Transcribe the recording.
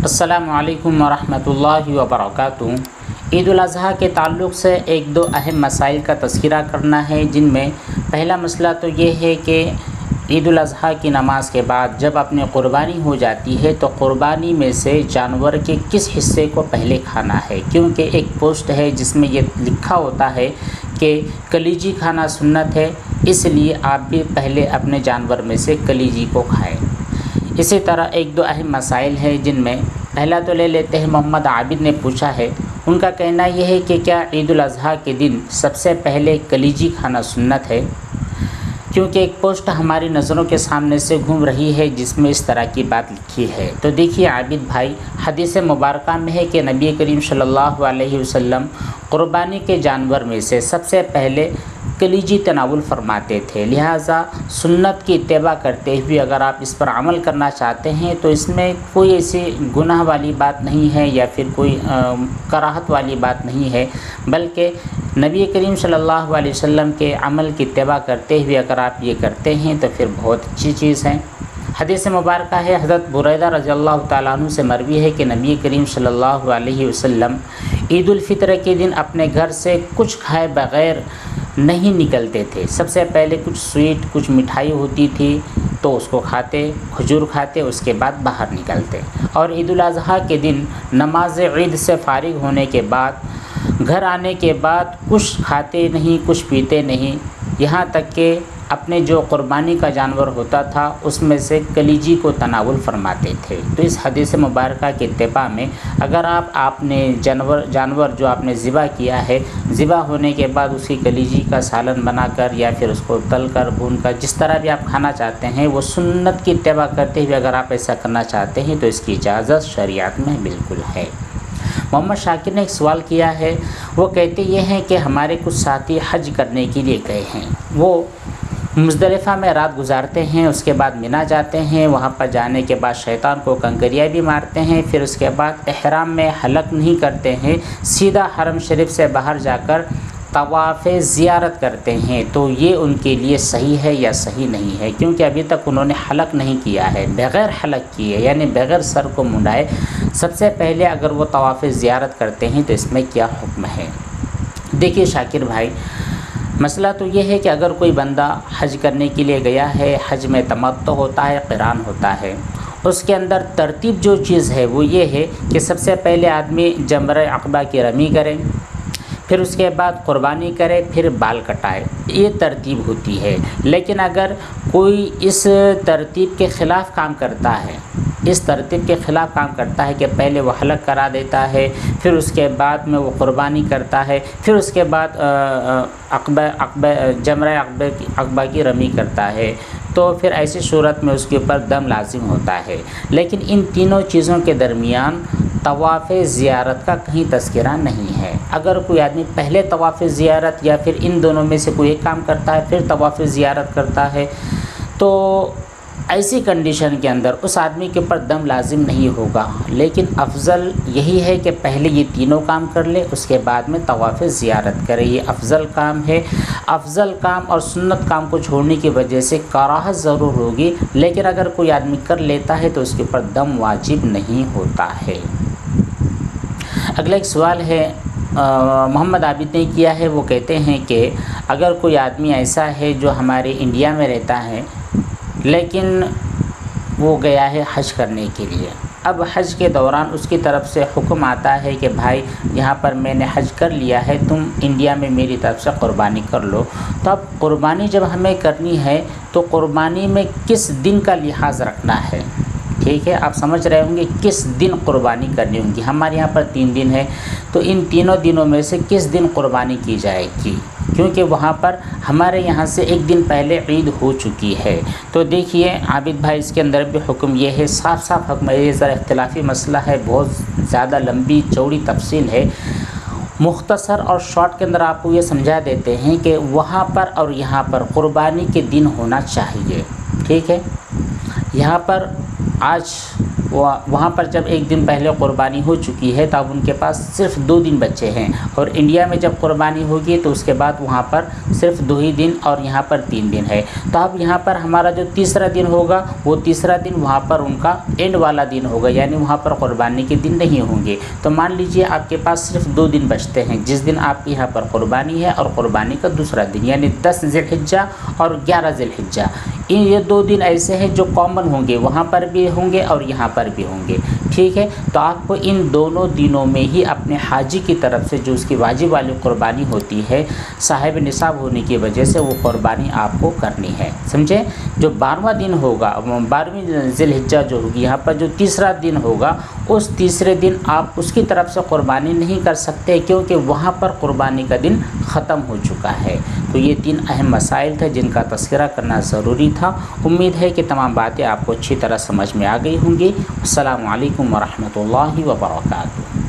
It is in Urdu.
السلام علیکم ورحمۃ اللہ وبرکاتہ۔ عید الاضحیٰ کے تعلق سے ایک دو اہم مسائل کا تذکرہ کرنا ہے، جن میں پہلا مسئلہ تو یہ ہے کہ عید الاضحیٰ کی نماز کے بعد جب اپنی قربانی ہو جاتی ہے تو قربانی میں سے جانور کے کس حصے کو پہلے کھانا ہے، کیونکہ ایک پوسٹ ہے جس میں یہ لکھا ہوتا ہے کہ کلیجی کھانا سنت ہے، اس لیے آپ بھی پہلے اپنے جانور میں سے کلیجی کو کھائیں۔ اسی طرح ایک دو اہم مسائل ہیں، جن میں پہلا تو لے لیتے ہیں۔ محمد عابد نے پوچھا ہے، ان کا کہنا یہ ہے کہ کیا عید الاضحیٰ کے دن سب سے پہلے کلیجی کھانا سنت ہے؟ کیونکہ ایک پوسٹ ہماری نظروں کے سامنے سے گھوم رہی ہے جس میں اس طرح کی بات لکھی ہے۔ تو دیکھیے عابد بھائی، حدیث مبارکہ میں ہے کہ نبی کریم صلی اللہ علیہ وسلم قربانی کے جانور میں سے سب سے پہلے کلیجی تناول فرماتے تھے، لہٰذا سنت کی اتباع کرتے ہوئے اگر آپ اس پر عمل کرنا چاہتے ہیں تو اس میں کوئی ایسی گناہ والی بات نہیں ہے یا پھر کوئی کراہت والی بات نہیں ہے، بلکہ نبی کریم صلی اللہ علیہ وسلم کے عمل کی اتباع کرتے ہوئے اگر آپ یہ کرتے ہیں تو پھر بہت اچھی چیز ہے۔ حدیث مبارکہ ہے، حضرت بریدہ رضی اللہ تعالیٰ عنہ سے مروی ہے کہ نبی کریم صلی اللہ علیہ وسلم عید الفطر کے دن اپنے گھر سے کچھ کھائے بغیر نہیں نکلتے تھے۔ سب سے پہلے کچھ سویٹ، کچھ مٹھائی ہوتی تھی تو اس کو کھاتے، کھجور کھاتے، اس کے بعد باہر نکلتے، اور عید الاضحیٰ کے دن نماز عید سے فارغ ہونے کے بعد گھر آنے کے بعد کچھ کھاتے نہیں، کچھ پیتے نہیں، یہاں تک کہ اپنے جو قربانی کا جانور ہوتا تھا اس میں سے کلیجی کو تناول فرماتے تھے۔ تو اس حدیث مبارکہ کے اتباع میں اگر آپ نے جانور جو آپ نے ذبح کیا ہے، ذبح ہونے کے بعد اس کی کلیجی کا سالن بنا کر یا پھر اس کو تل کر بھون کر جس طرح بھی آپ کھانا چاہتے ہیں، وہ سنت کی اتباع کرتے ہوئے اگر آپ ایسا کرنا چاہتے ہیں تو اس کی اجازت شریعت میں بالکل ہے۔ محمد شاکر نے ایک سوال کیا ہے، وہ کہتے یہ ہیں کہ ہمارے کچھ ساتھی حج کرنے کے لیے گئے ہیں، وہ مزدلفہ میں رات گزارتے ہیں، اس کے بعد منی جاتے ہیں، وہاں پر جانے کے بعد شیطان کو کنکریاں بھی مارتے ہیں، پھر اس کے بعد احرام میں حلق نہیں کرتے ہیں، سیدھا حرم شریف سے باہر جا کر طواف زیارت کرتے ہیں، تو یہ ان کے لیے صحیح ہے یا صحیح نہیں ہے؟ کیونکہ ابھی تک انہوں نے حلق نہیں کیا ہے، بغیر حلق کیے یعنی بغیر سر کو منڈائے سب سے پہلے اگر وہ طواف زیارت کرتے ہیں تو اس میں کیا حکم ہے؟ دیکھیے شاکر بھائی، مسئلہ تو یہ ہے کہ اگر کوئی بندہ حج کرنے کے لیے گیا ہے، حج میں تمتع ہوتا ہے، قران ہوتا ہے، اس کے اندر ترتیب جو چیز ہے وہ یہ ہے کہ سب سے پہلے آدمی جمرہ عقبہ کی رمی کرے، پھر اس کے بعد قربانی کرے، پھر بال کٹائے، یہ ترتیب ہوتی ہے۔ لیکن اگر کوئی اس ترتیب کے خلاف کام کرتا ہے، اس ترتیب کے خلاف کام کرتا ہے کہ پہلے وہ حلق کرا دیتا ہے، پھر اس کے بعد میں وہ قربانی کرتا ہے، پھر اس کے بعد جمرہ عقبہ کی رمی کرتا ہے، تو پھر ایسی صورت میں اس کے اوپر دم لازم ہوتا ہے۔ لیکن ان تینوں چیزوں کے درمیان طواف زیارت کا کہیں تذکرہ نہیں ہے۔ اگر کوئی آدمی پہلے طواف زیارت یا پھر ان دونوں میں سے کوئی ایک کام کرتا ہے پھر طواف زیارت کرتا ہے تو ایسی کنڈیشن کے اندر اس آدمی کے اوپر دم لازم نہیں ہوگا، لیکن افضل یہی ہے کہ پہلے یہ تینوں کام کر لے، اس کے بعد میں طواف زیارت کرے، یہ افضل کام ہے۔ افضل کام اور سنت کام کو چھوڑنے کی وجہ سے کراہت ضرور ہوگی، لیکن اگر کوئی آدمی کر لیتا ہے تو اس کے اوپر دم واجب نہیں ہوتا ہے۔ اگلا ایک سوال ہے محمد عابد نے کیا ہے، وہ کہتے ہیں کہ اگر کوئی آدمی ایسا ہے جو ہمارے انڈیا میں رہتا ہے لیکن وہ گیا ہے حج کرنے کے لیے، اب حج کے دوران اس کی طرف سے حکم آتا ہے کہ بھائی یہاں پر میں نے حج کر لیا ہے، تم انڈیا میں میری طرف سے قربانی کر لو، تو اب قربانی جب ہمیں کرنی ہے تو قربانی میں کس دن کا لحاظ رکھنا ہے؟ ٹھیک ہے، آپ سمجھ رہے ہوں گے کس دن قربانی کرنی ہوگی۔ ہمارے یہاں پر 3 دن ہے، تو ان تینوں دنوں میں سے کس دن قربانی کی جائے گی؟ کیونکہ وہاں پر ہمارے یہاں سے ایک دن پہلے عید ہو چکی ہے۔ تو دیکھیے عابد بھائی، اس کے اندر بھی حکم یہ ہے، صاف صاف حکم ہے، یہ ذرا اختلافی مسئلہ ہے، بہت زیادہ لمبی چوڑی تفصیل ہے، مختصر اور شارٹ کے اندر آپ کو یہ سمجھا دیتے ہیں کہ وہاں پر اور یہاں پر قربانی کے دن ہونا چاہیے۔ ٹھیک ہے، یہاں پر آج وہاں پر جب ایک دن پہلے قربانی ہو چکی ہے تو اب ان کے پاس صرف 2 دن بچے ہیں، اور انڈیا میں جب قربانی ہوگی تو اس کے بعد وہاں پر صرف 2 ہی دن اور یہاں پر 3 دن ہے۔ تو اب یہاں پر ہمارا جو تیسرا دن ہوگا وہ تیسرا دن وہاں پر ان کا اینڈ والا دن ہوگا، یعنی وہاں پر قربانی کے دن نہیں ہوں گے۔ تو مان لیجئے آپ کے پاس صرف 2 دن بچتے ہیں، جس دن آپ کے یہاں پر قربانی ہے اور قربانی کا دوسرا دن، یعنی 10 ذی الحجہ اور 11 ذی الحجہ۔ یہ 2 دن ایسے ہیں جو کامن ہوں گے، وہاں پر بھی ہوں گے اور یہاں پر بھی ہوں گے، ٹھیک ہے۔ تو آپ کو ان دونوں دنوں میں ہی اپنے حاجی کی طرف سے جو اس کی واجب والی قربانی ہوتی ہے، صاحب نصاب ہونے کی وجہ سے وہ قربانی آپ کو کرنی ہے، سمجھے۔ جو 12واں دن ہوگا، 12ویں ذی الحجہ جو ہوگی، یہاں پر جو تیسرا دن ہوگا، اس تیسرے دن آپ اس کی طرف سے قربانی نہیں کر سکتے، کیونکہ وہاں پر قربانی کا دن ختم ہو چکا ہے۔ تو یہ 3 اہم مسائل تھے جن کا تذکرہ کرنا ضروری تھا۔ امید ہے کہ تمام باتیں آپ کو اچھی طرح سمجھ میں آ گئی ہوں گی۔ السلام علیکم ورحمۃ اللہ وبرکاتہ۔